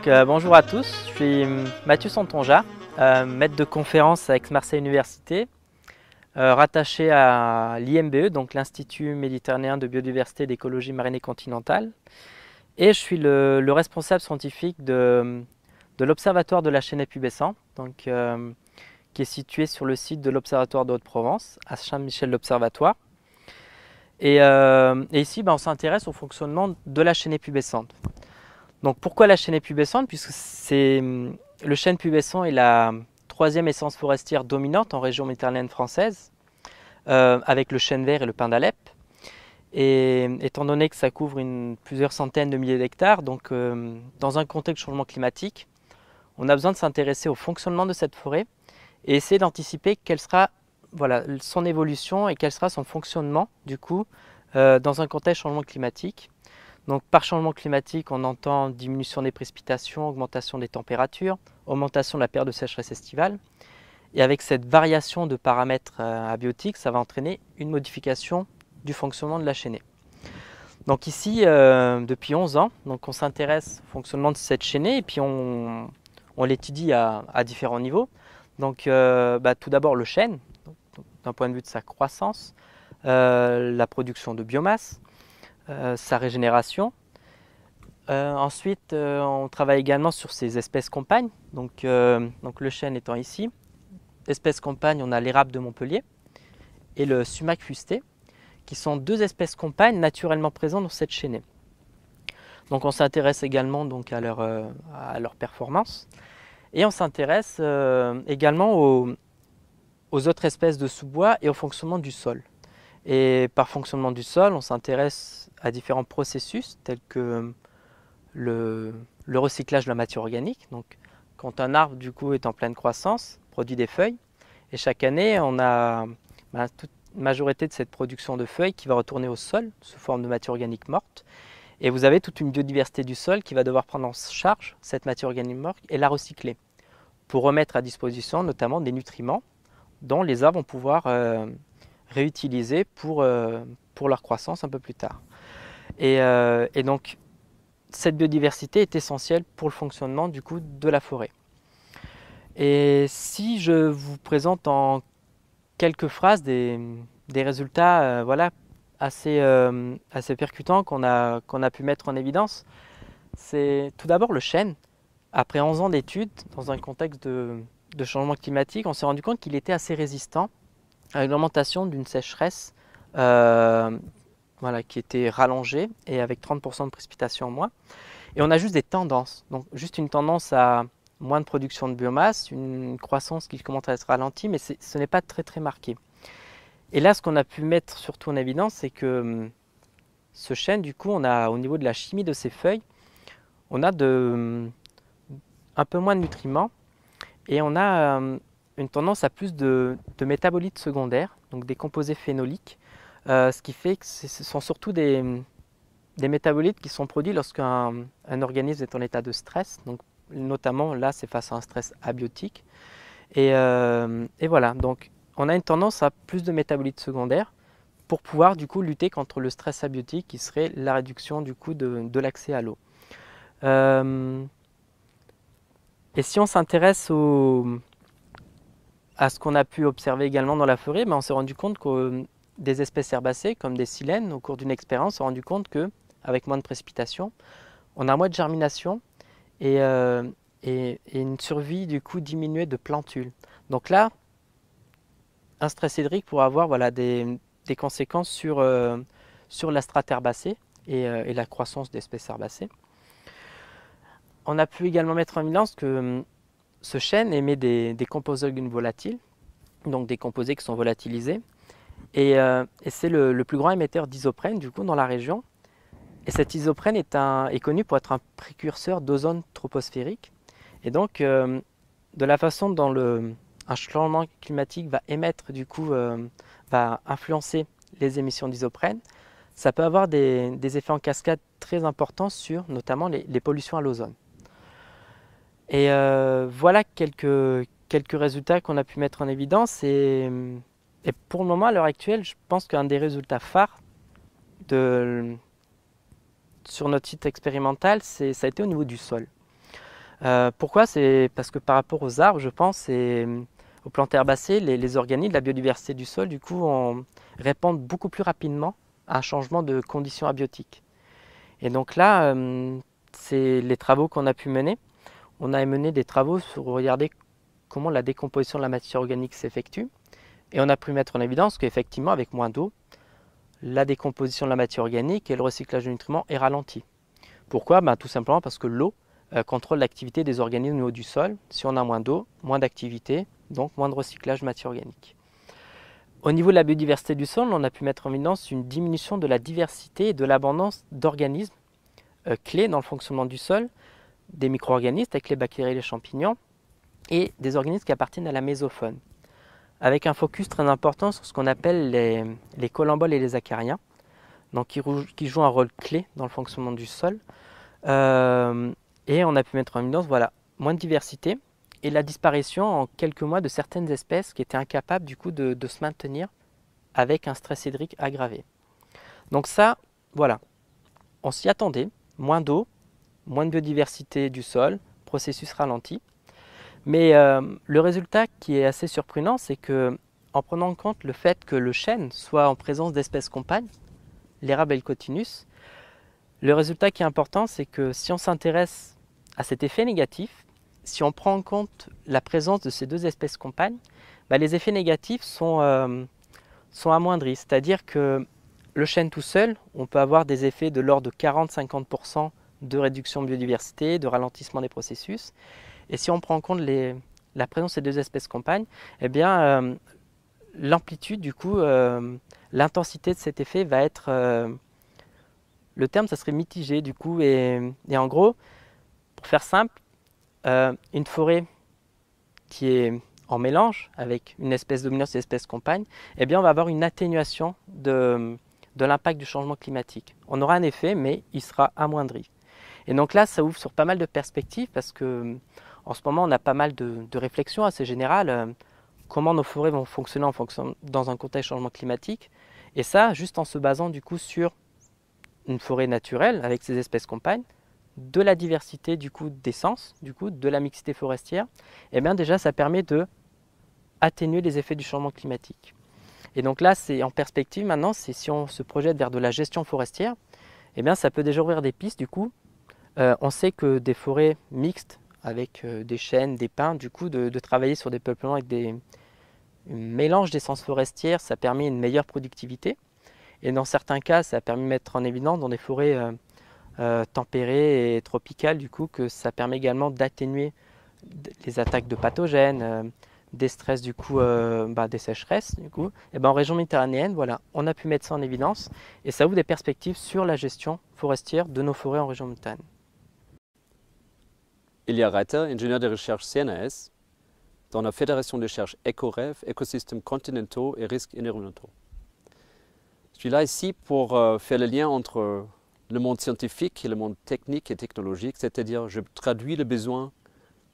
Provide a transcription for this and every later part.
Bonjour à tous, je suis Mathieu Santonja, maître de conférence à Aix-Marseille Université, rattaché à l'IMBE, donc l'Institut méditerranéen de biodiversité et d'écologie marine et continentale. Et je suis le responsable scientifique de l'Observatoire de la chaîne pubescente, qui est situé sur le site de l'Observatoire de Haute-Provence, à Saint-Michel-l'Observatoire. Et ici, on s'intéresse au fonctionnement de la chaîne pubescente. Donc pourquoi la chênaie pubescente? Puisque le chêne pubescent est la troisième essence forestière dominante en région méditerranéenne française, avec le chêne vert et le pin d'Alep. Et étant donné que ça couvre plusieurs centaines de milliers d'hectares, donc dans un contexte de changement climatique, on a besoin de s'intéresser au fonctionnement de cette forêt et essayer d'anticiper quelle sera son évolution et quel sera son fonctionnement du coup dans un contexte de changement climatique. Donc par changement climatique, on entend diminution des précipitations, augmentation des températures, augmentation de la période de sécheresse estivale. Et avec cette variation de paramètres abiotiques, ça va entraîner une modification du fonctionnement de la chaînaie. Donc ici, depuis 11 ans, on s'intéresse au fonctionnement de cette chaînaie et puis on l'étudie à différents niveaux. Donc tout d'abord le chêne, d'un point de vue de sa croissance, la production de biomasse, sa régénération. Ensuite, on travaille également sur ses espèces compagnes, donc le chêne étant ici. Espèces compagnes, on a l'érable de Montpellier et le sumac fusté, qui sont deux espèces compagnes naturellement présentes dans cette chaînaie. Donc on s'intéresse également donc, à leur performance et on s'intéresse également aux autres espèces de sous-bois et au fonctionnement du sol. Et par fonctionnement du sol, on s'intéresse à différents processus tels que le recyclage de la matière organique. Donc, quand un arbre du coup est en pleine croissance, produit des feuilles, et chaque année on a toute une majorité de cette production de feuilles qui va retourner au sol sous forme de matière organique morte. Et vous avez toute une biodiversité du sol qui va devoir prendre en charge cette matière organique morte et la recycler pour remettre à disposition notamment des nutriments dont les arbres vont pouvoir réutiliser pour leur croissance un peu plus tard. Et donc, cette biodiversité est essentielle pour le fonctionnement du coup de la forêt. Et si je vous présente en quelques phrases des résultats assez percutants qu'on a pu mettre en évidence, c'est tout d'abord le chêne. Après 11 ans d'études, dans un contexte de changement climatique, on s'est rendu compte qu'il était assez résistant à l'augmentation d'une sécheresse qui était rallongée et avec 30% de précipitations en moins. Et on a juste des tendances, donc juste une tendance à moins de production de biomasse, une croissance qui commence à être ralentie, mais ce n'est pas très très marqué. Et là, ce qu'on a pu mettre surtout en évidence, c'est que ce chêne, du coup, on a au niveau de la chimie de ses feuilles, on a un peu moins de nutriments et on a une tendance à plus de métabolites secondaires, donc des composés phénoliques, ce qui fait que ce sont surtout des métabolites qui sont produits lorsqu'un organisme est en état de stress, donc notamment là c'est face à un stress abiotique. Et voilà, donc on a une tendance à plus de métabolites secondaires pour pouvoir du coup lutter contre le stress abiotique qui serait la réduction du coup de l'accès à l'eau. Et si on s'intéresse à ce qu'on a pu observer également dans la forêt, on s'est rendu compte que des espèces herbacées comme des silènes, au cours d'une expérience, on s'est rendu compte qu'avec moins de précipitations, on a moins de germination et une survie du coup diminuée de plantules. Donc là, un stress hydrique pourrait avoir des conséquences sur la strate herbacée et la croissance d'espèces herbacées. On a pu également mettre en évidence que ce chêne émet des composés volatiles, donc des composés qui sont volatilisés. Et c'est le plus grand émetteur d'isoprène du coup dans la région. Et cet isoprène est connu pour être un précurseur d'ozone troposphérique. Et donc, de la façon dont un changement climatique va émettre du coup, va influencer les émissions d'isoprène, ça peut avoir des effets en cascade très importants sur notamment les pollutions à l'ozone. Et voilà quelques résultats qu'on a pu mettre en évidence. Et pour le moment, à l'heure actuelle, je pense qu'un des résultats phares sur notre site expérimental, ça a été au niveau du sol. Pourquoi? C'est parce que par rapport aux arbres, je pense, et aux plantes herbacées, les organismes, la biodiversité du sol, du coup, répondent beaucoup plus rapidement à un changement de conditions abiotiques. Et donc là, c'est les travaux qu'on a pu mener. On a mené des travaux pour regarder comment la décomposition de la matière organique s'effectue. Et on a pu mettre en évidence qu'effectivement, avec moins d'eau, la décomposition de la matière organique et le recyclage de nutriments est ralenti. Pourquoi? Tout simplement parce que l'eau contrôle l'activité des organismes au niveau du sol. Si on a moins d'eau, moins d'activité, donc moins de recyclage de matière organique. Au niveau de la biodiversité du sol, on a pu mettre en évidence une diminution de la diversité et de l'abondance d'organismes clés dans le fonctionnement du sol, des micro-organismes avec les bactéries et les champignons, et des organismes qui appartiennent à la mésofaune, avec un focus très important sur ce qu'on appelle les collemboles et les acariens, donc qui jouent un rôle clé dans le fonctionnement du sol. Et on a pu mettre en évidence moins de diversité et la disparition en quelques mois de certaines espèces qui étaient incapables du coup de se maintenir avec un stress hydrique aggravé. Donc ça, voilà, on s'y attendait, moins d'eau, moins de biodiversité du sol, processus ralenti. Mais le résultat qui est assez surprenant, c'est que en prenant en compte le fait que le chêne soit en présence d'espèces compagnes, l'érable et le cotinus, le résultat qui est important, c'est que si on s'intéresse à cet effet négatif, si on prend en compte la présence de ces deux espèces compagnes, les effets négatifs sont amoindris. C'est-à-dire que le chêne tout seul, on peut avoir des effets de l'ordre de 40-50% de réduction de biodiversité, de ralentissement des processus. Et si on prend en compte la présence de ces deux espèces compagnes, eh bien, l'amplitude, du coup, l'intensité de cet effet va être... le terme, ça serait mitigé, du coup. Et en gros, pour faire simple, une forêt qui est en mélange avec une espèce dominante et une espèce compagne, eh bien, on va avoir une atténuation de l'impact du changement climatique. On aura un effet, mais il sera amoindri. Et donc là, ça ouvre sur pas mal de perspectives parce que en ce moment, on a pas mal de réflexions assez générales. Comment nos forêts vont fonctionner dans un contexte de changement climatique. Et ça, juste en se basant du coup sur une forêt naturelle avec ses espèces compagnes, de la diversité du coup d'essence, du coup de la mixité forestière, et bien déjà ça permet de atténuer les effets du changement climatique. Et donc là, c'est en perspective maintenant, c'est si on se projette vers de la gestion forestière, et bien ça peut déjà ouvrir des pistes du coup. On sait que des forêts mixtes avec des chênes, des pins, du coup de travailler sur des peuplements avec un mélange d'essences forestières, ça permet une meilleure productivité. Et dans certains cas, ça a permis de mettre en évidence dans des forêts tempérées et tropicales, du coup, que ça permet également d'atténuer les attaques de pathogènes, des stress, du coup, des sécheresses, du coup. Et en région méditerranéenne, voilà, on a pu mettre ça en évidence et ça ouvre des perspectives sur la gestion forestière de nos forêts en région méditerranéenne. Ilya Reiter, ingénieur de recherche CNRS, dans la Fédération de recherche EcoRev, écosystèmes continentaux et risques environnementaux. Je suis là ici pour faire le lien entre le monde scientifique et le monde technique et technologique, c'est-à-dire je traduis le besoin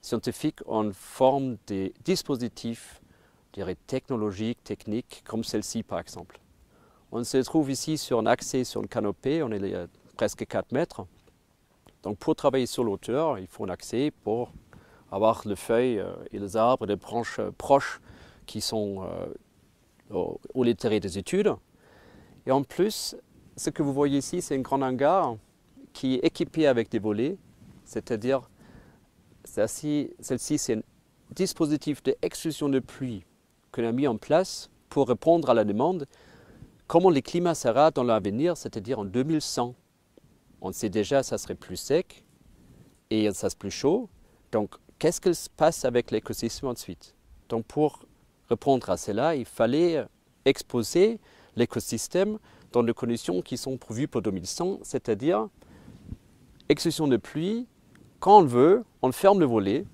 scientifique en forme de dispositifs, je dirais technologiques, techniques, comme celle-ci par exemple. On se trouve ici sur un accès sur une canopée, on est à presque 4 mètres. Donc pour travailler sur l'auteur, il faut un accès pour avoir les feuilles et les arbres, les branches proches qui sont au littéraire des études. Et en plus, ce que vous voyez ici, c'est un grand hangar qui est équipé avec des volets, c'est-à-dire celle-ci, c'est un dispositif d'exclusion de pluie qu'on a mis en place pour répondre à la demande comment le climat sera dans l'avenir, c'est-à-dire en 2100. On sait déjà que ça serait plus sec et ça serait plus chaud. Donc, qu'est-ce qui se passe avec l'écosystème ensuite? Donc, pour répondre à cela, il fallait exposer l'écosystème dans des conditions qui sont prévues pour 2100, c'est-à-dire exclusion de pluie. Quand on veut, on ferme le volet.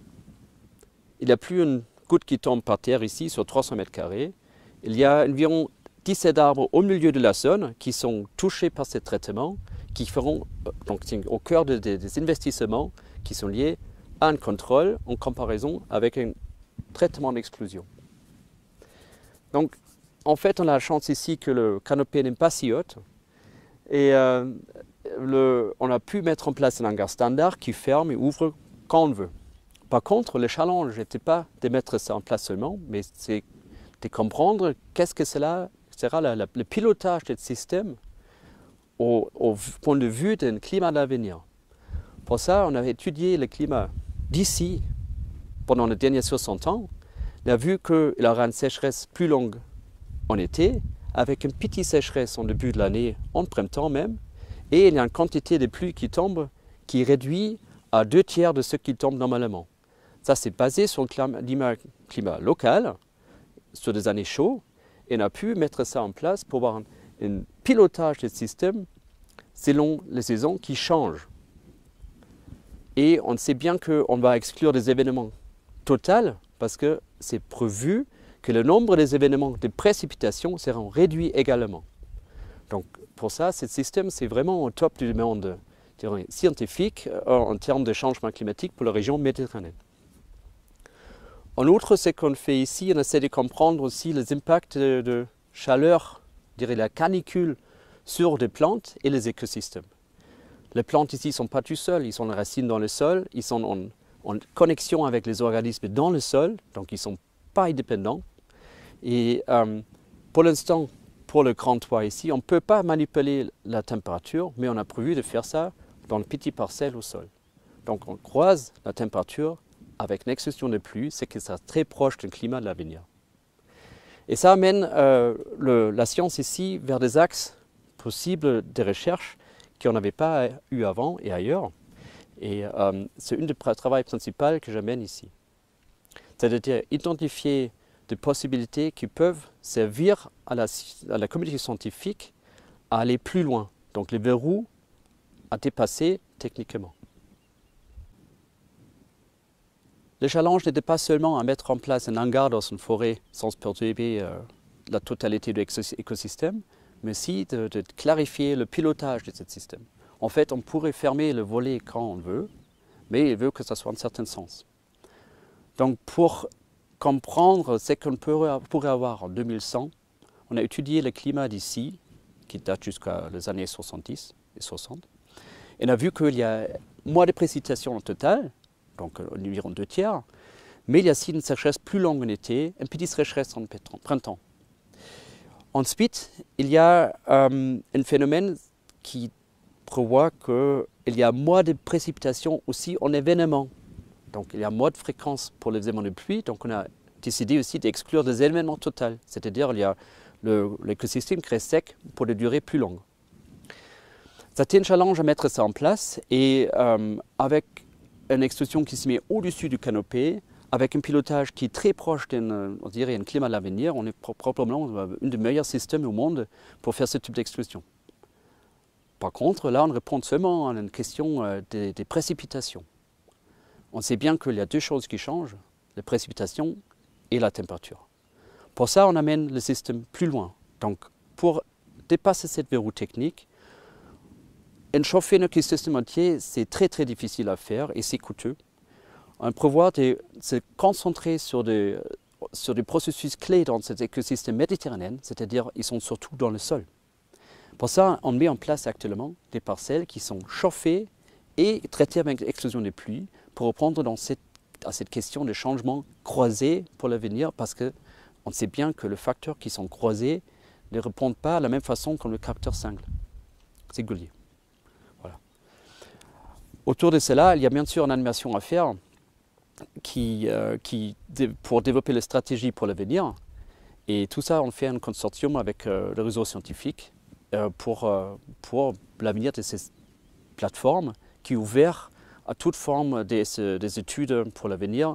Il n'y a plus une goutte qui tombe par terre ici sur 300 mètres carrés. Il y a environ 17 arbres au milieu de la zone qui sont touchés par ce traitement, qui feront donc au cœur des investissements qui sont liés à un contrôle en comparaison avec un traitement d'exclusion. Donc, en fait, on a la chance ici que le canopée n'est pas si haute et on a pu mettre en place un hangar standard qui ferme et ouvre quand on veut. Par contre, le challenge n'était pas de mettre ça en place seulement, mais c'est de comprendre qu'est-ce que sera le pilotage de ce système au point de vue d'un climat d'avenir. Pour ça, on a étudié le climat d'ici pendant les derniers 60 ans. On a vu qu'il y aura une sécheresse plus longue en été, avec une petite sécheresse en début de l'année, en printemps même, et il y a une quantité de pluie qui tombe qui réduit à 2/3 de ce qui tombe normalement. Ça, c'est basé sur le climat local, sur des années chaudes, et on a pu mettre ça en place pour avoir un pilotage du système selon les saisons qui changent. Et on sait bien qu'on va exclure des événements totaux parce que c'est prévu que le nombre des événements de précipitations seront réduits également. Donc pour ça, ce système, c'est vraiment au top du monde scientifique en termes de changement climatique pour la région méditerranéenne. En outre, ce qu'on fait ici, on essaie de comprendre aussi les impacts de chaleur, je dirais la canicule, sur les plantes et les écosystèmes. Les plantes ici ne sont pas tout seules, ils ont les racines dans le sol, ils sont en connexion avec les organismes dans le sol, donc ils ne sont pas indépendants. Et pour l'instant, pour le grand toit ici, on ne peut pas manipuler la température, mais on a prévu de faire ça dans une petite parcelle au sol. Donc on croise la température avec une extension de pluie, c'est que ça sera très proche d'un climat de l'avenir. Et ça amène la science ici vers des axes possibles de recherche qu'on n'avait pas eu avant et ailleurs. Et c'est une des travaux principaux que j'amène ici. C'est-à-dire identifier des possibilités qui peuvent servir à la communauté scientifique à aller plus loin. Donc les verrous à dépasser techniquement. Le challenge n'était pas seulement à mettre en place un hangar dans une forêt sans perturber la totalité de l'écosystème, mais aussi de clarifier le pilotage de ce système. En fait, on pourrait fermer le volet quand on veut, mais il veut que ça soit en certain sens. Donc pour comprendre ce qu'on pourrait avoir en 2100, on a étudié le climat d'ici, qui date jusqu'à les années 70 et 60, et on a vu qu'il y a moins de précipitations en total, donc environ 2/3, mais il y a aussi une sécheresse plus longue en été, une petite sécheresse en printemps. Ensuite, il y a un phénomène qui prévoit qu'il y a moins de précipitations aussi en événements. Donc il y a moins de fréquence pour les événements de pluie, donc on a décidé aussi d'exclure des événements totaux, c'est-à-dire il y a l'écosystème qui reste sec pour des durées plus longues. C'était un challenge à mettre ça en place et avec une extension qui se met au-dessus du canopé, avec un pilotage qui est très proche d'un climat de l'avenir, on est probablement un des meilleurs systèmes au monde pour faire ce type d'exclusion. Par contre, là, on répond seulement à une question des précipitations. On sait bien qu'il y a deux choses qui changent, les précipitations et la température. Pour ça, on amène le système plus loin. Donc, pour dépasser cette verrou technique, chauffer un écosystème entier, c'est très difficile à faire et c'est coûteux. On prévoit de se concentrer sur des processus clés dans cet écosystème méditerranéen, c'est-à-dire ils sont surtout dans le sol. Pour ça, on met en place actuellement des parcelles qui sont chauffées et traitées avec l'explosion des pluies pour répondre à cette question de changement croisé pour l'avenir, parce qu'on sait bien que les facteurs qui sont croisés ne répondent pas de la même façon que le facteur singulier. Voilà. Autour de cela, il y a bien sûr une animation à faire pour développer les stratégies pour l'avenir. Et tout ça, on fait un consortium avec le réseau scientifique pour l'avenir de ces plateformes qui est ouvert à toute forme des études pour l'avenir,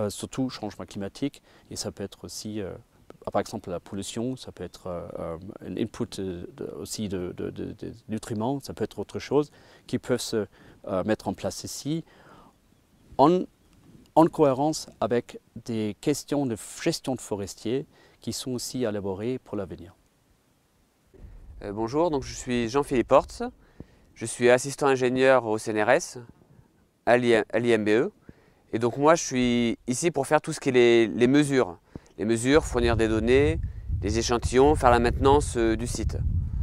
surtout changement climatique. Et ça peut être aussi, par exemple, la pollution, ça peut être un input aussi de nutriments, ça peut être autre chose qui peuvent se mettre en place ici en cohérence avec des questions de gestion de forestiers qui sont aussi élaborées pour l'avenir. Bonjour, donc je suis Jean-Philippe Hortz, je suis assistant ingénieur au CNRS à l'IMBE et donc moi je suis ici pour faire tout ce qui est les mesures. Les mesures, fournir des données, des échantillons, faire la maintenance du site.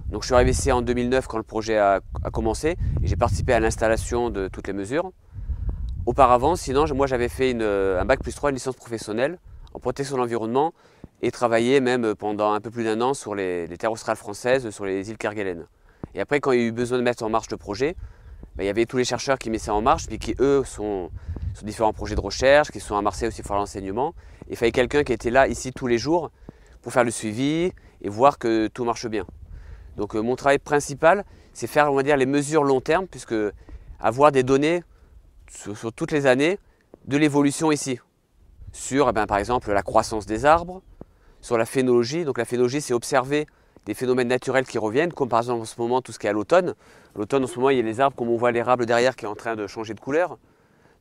Donc je suis arrivé ici en 2009 quand le projet a commencé et j'ai participé à l'installation de toutes les mesures. Auparavant, sinon, moi j'avais fait un bac plus 3, une licence professionnelle en protection de l'environnement et travaillé même pendant un peu plus d'1 an sur les terres australes françaises, sur les îles Kerguelen. Et après, quand il y a eu besoin de mettre en marche le projet, il y avait tous les chercheurs qui mettaient ça en marche, puis qui eux sont sur différents projets de recherche, qui sont à Marseille aussi pour l'enseignement. Il fallait quelqu'un qui était là, ici, tous les jours, pour faire le suivi et voir que tout marche bien. Donc mon travail principal, c'est faire, on va dire, les mesures long terme, puisque avoir des données sur toutes les années de l'évolution ici. Sur, par exemple, la croissance des arbres, sur la phénologie. Donc la phénologie, c'est observer des phénomènes naturels qui reviennent, comme par exemple en ce moment tout ce qui est à l'automne. L'automne, en ce moment, il y a les arbres, comme on voit l'érable derrière, qui est en train de changer de couleur.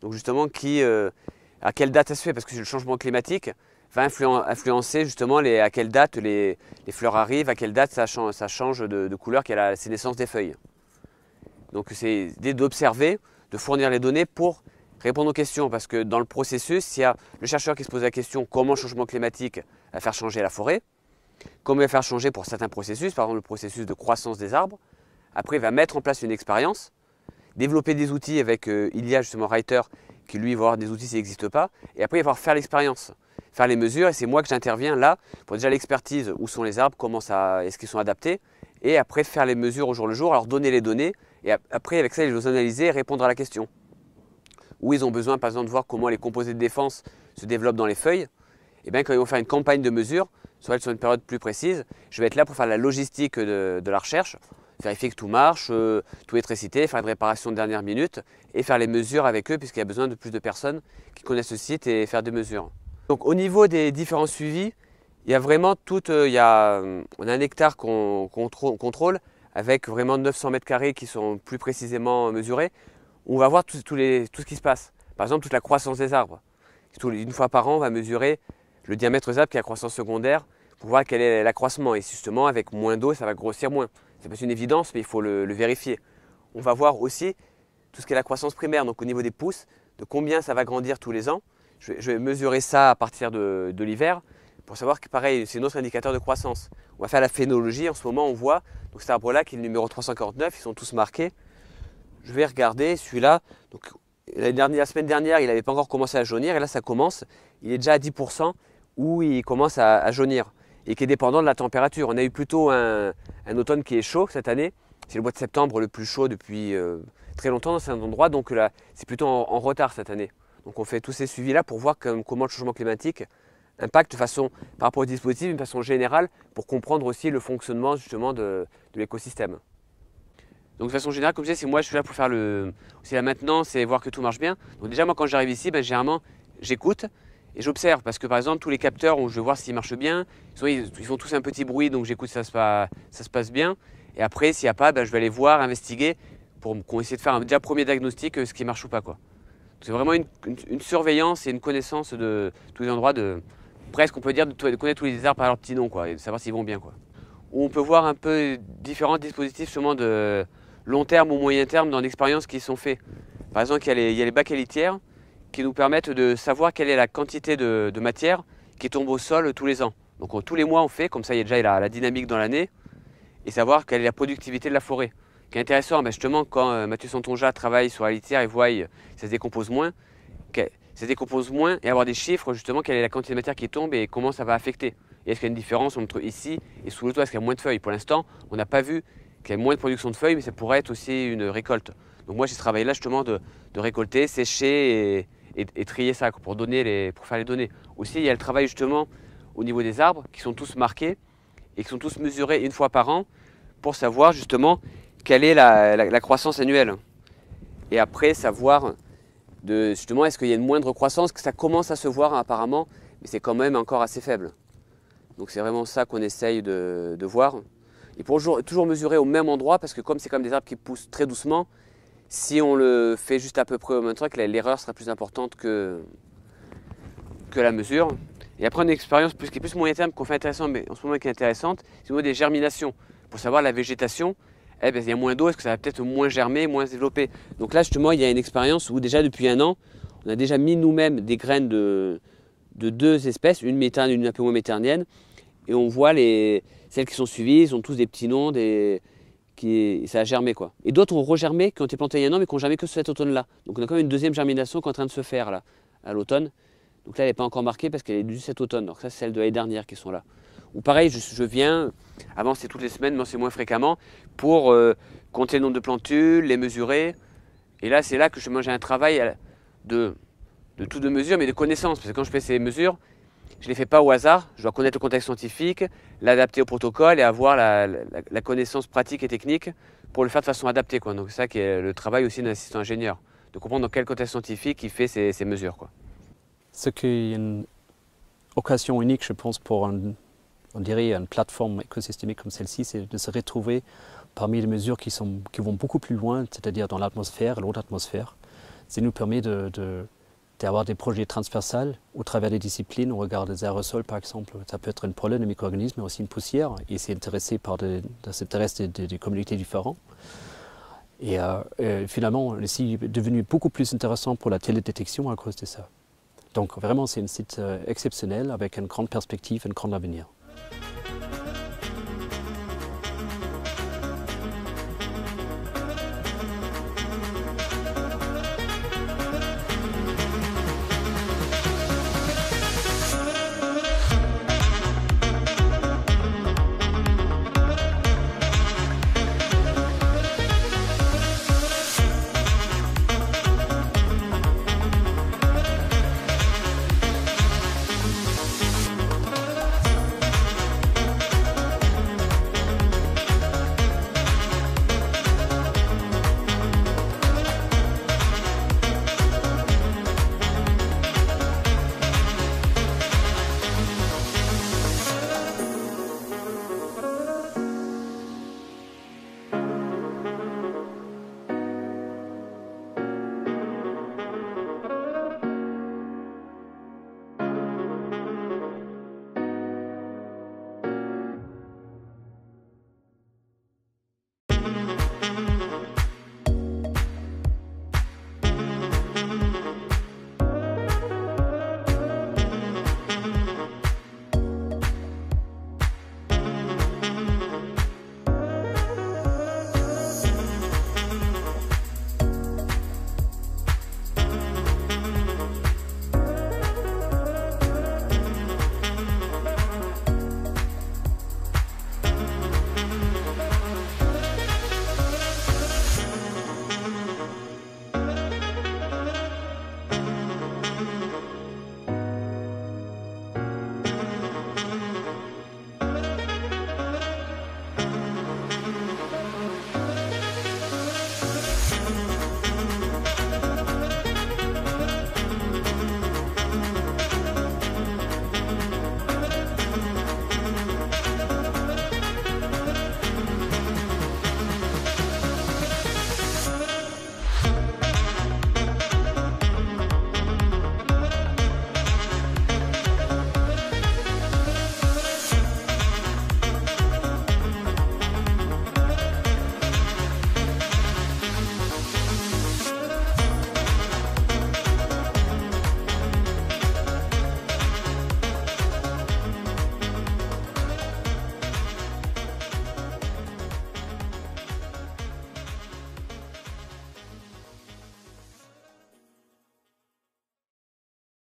Donc justement, à quelle date ça se fait? Parce que le changement climatique va influencer justement à quelle date les fleurs arrivent, à quelle date ça change de couleur, quelle est la sénescence des feuilles. Donc c'est d'observer, de fournir les données pour répondre aux questions. Parce que dans le processus, il y a le chercheur qui se pose la question comment le changement climatique va faire changer la forêt, comment il va faire changer pour certains processus, par exemple le processus de croissance des arbres. Après, il va mettre en place une expérience, développer des outils avec Ilya justement Reiter, qui lui va avoir des outils s'il n'existe pas, et après il va faire l'expérience, faire les mesures, et c'est moi que j'interviens là pour déjà l'expertise, où sont les arbres, est-ce qu'ils sont adaptés, et après faire les mesures au jour le jour, leur donner les données, et après avec ça ils vont analyser et répondre à la question. Où ils ont besoin par exemple de voir comment les composés de défense se développent dans les feuilles, et bien quand ils vont faire une campagne de mesures, soit sur une période plus précise, je vais être là pour faire la logistique de la recherche, vérifier que tout marche, tout est récité, faire une réparation de dernière minute et faire les mesures avec eux puisqu'il y a besoin de plus de personnes qui connaissent le site et faire des mesures. Donc au niveau des différents suivis, il y a vraiment on a 1 hectare qu'on contrôle avec vraiment 900 mètres carrés qui sont plus précisément mesurés. On va voir tout ce qui se passe. Par exemple, toute la croissance des arbres. Une fois par an, on va mesurer le diamètre des arbres qui est la croissance secondaire pour voir quel est l'accroissement. Et justement, avec moins d'eau, ça va grossir moins. C'est pas une évidence, mais il faut le vérifier. On va voir aussi tout ce qui est la croissance primaire, donc au niveau des pousses, de combien ça va grandir tous les ans. Je vais mesurer ça à partir de l'hiver pour savoir que pareil, c'est un autre indicateur de croissance. On va faire la phénologie, en ce moment on voit, donc cet arbre-là qui est le numéro 349, ils sont tous marqués. Je vais regarder celui-là, donc la semaine dernière il n'avait pas encore commencé à jaunir et là ça commence, il est déjà à 10% où il commence à jaunir et qui est dépendant de la température. On a eu plutôt un automne qui est chaud cette année, c'est le mois de septembre le plus chaud depuis très longtemps dans certains endroits, donc là c'est plutôt en retard cette année. Donc on fait tous ces suivis là pour voir comment le changement climatique impacte par rapport au dispositif d'une façon générale pour comprendre aussi le fonctionnement justement de l'écosystème. Donc de façon générale, comme je disais, moi je suis là pour faire aussi la maintenance et voir que tout marche bien. Donc déjà moi quand j'arrive ici, généralement j'écoute et j'observe parce que par exemple tous les capteurs où je vais voir s'ils marchent bien, ils font tous un petit bruit donc j'écoute si ça se passe bien. Et après s'il n'y a pas, je vais aller voir, investiguer pour essayer de faire un premier diagnostic ce qui marche ou pas quoi. C'est vraiment une surveillance et une connaissance de tous les endroits, presque on peut dire de connaître tous les arbres par leur petit nom quoi, et de savoir s'ils vont bien quoi. Où on peut voir un peu différents dispositifs justement de long terme ou moyen terme dans l'expérience qui sont faits. Par exemple, il y a les bacs à litière qui nous permettent de savoir quelle est la quantité de matière qui tombe au sol tous les ans. Donc tous les mois on fait, comme ça il y a déjà la dynamique dans l'année, et savoir quelle est la productivité de la forêt. Ce qui est intéressant, justement, quand Mathieu Santonja travaille sur la litière et voit que ça se décompose moins, et avoir des chiffres, justement, quelle est la quantité de matière qui tombe et comment ça va affecter. Et est-ce qu'il y a une différence entre ici et sous le toit, est-ce qu'il y a moins de feuilles? Pour l'instant, on n'a pas vu qu'il y a moins de production de feuilles, mais ça pourrait être aussi une récolte. Donc moi, j'ai ce travail-là, justement, de récolter, sécher et trier ça pour faire les données. Aussi, il y a le travail, justement, au niveau des arbres, qui sont tous marqués et qui sont tous mesurés 1 fois par an pour savoir, justement, quelle est la croissance annuelle. Et après, savoir, justement, est-ce qu'il y a une moindre croissance, que ça commence à se voir apparemment, mais c'est quand même encore assez faible. Donc c'est vraiment ça qu'on essaye de voir. Et pour toujours mesurer au même endroit, parce que comme c'est comme des arbres qui poussent très doucement, si on le fait juste à peu près au même truc, l'erreur sera plus importante que la mesure. Et après une expérience qui est plus moyen terme, qu'on fait intéressant, mais en ce moment qui est intéressante, c'est au niveau des germinations. Pour savoir la végétation, il y a moins d'eau, est-ce que ça va peut-être moins germer, moins se développer. Donc là justement il y a une expérience où déjà depuis 1 an, on a déjà mis nous-mêmes des graines de 2 espèces, une méternienne, une un peu moins méternienne, et on voit celles qui sont suivies, ils ont tous des petits noms, ça a germé quoi. Et d'autres ont regermé, qui ont été plantés il y a un an, mais qui n'ont germé que cet automne-là. Donc on a quand même une deuxième germination qui est en train de se faire là, à l'automne. Donc là, elle n'est pas encore marquée parce qu'elle est due cet automne. Donc ça, c'est celle de l'année dernière qui sont là. Ou pareil, je viens, avant c'était toutes les semaines, mais c'est moins fréquemment, pour compter le nombre de plantules, les mesurer. Et là, c'est là que j'ai un travail de mesure, mais de connaissance. Parce que quand je fais ces mesures, je ne les fais pas au hasard. Je dois connaître le contexte scientifique, l'adapter au protocole et avoir la connaissance pratique et technique pour le faire de façon adaptée, quoi. Donc c'est ça qui est le travail aussi d'un assistant ingénieur, de comprendre dans quel contexte scientifique il fait ces mesures, quoi. Ce qui est une occasion unique, je pense, pour on dirait une plateforme écosystémique comme celle-ci, c'est de se retrouver parmi les mesures qui vont beaucoup plus loin, c'est-à-dire dans l'atmosphère, l'autre atmosphère. Ça nous permet d'avoir des projets transversaux au travers des disciplines. On regarde des aérosols, par exemple. Ça peut être une pollen, un micro-organisme, mais aussi une poussière. Et c'est intéressé par s'intéresser des communautés différentes. Et finalement, le site est devenu beaucoup plus intéressant pour la télédétection à cause de ça. Donc vraiment, c'est un site exceptionnel avec une grande perspective, un grand avenir.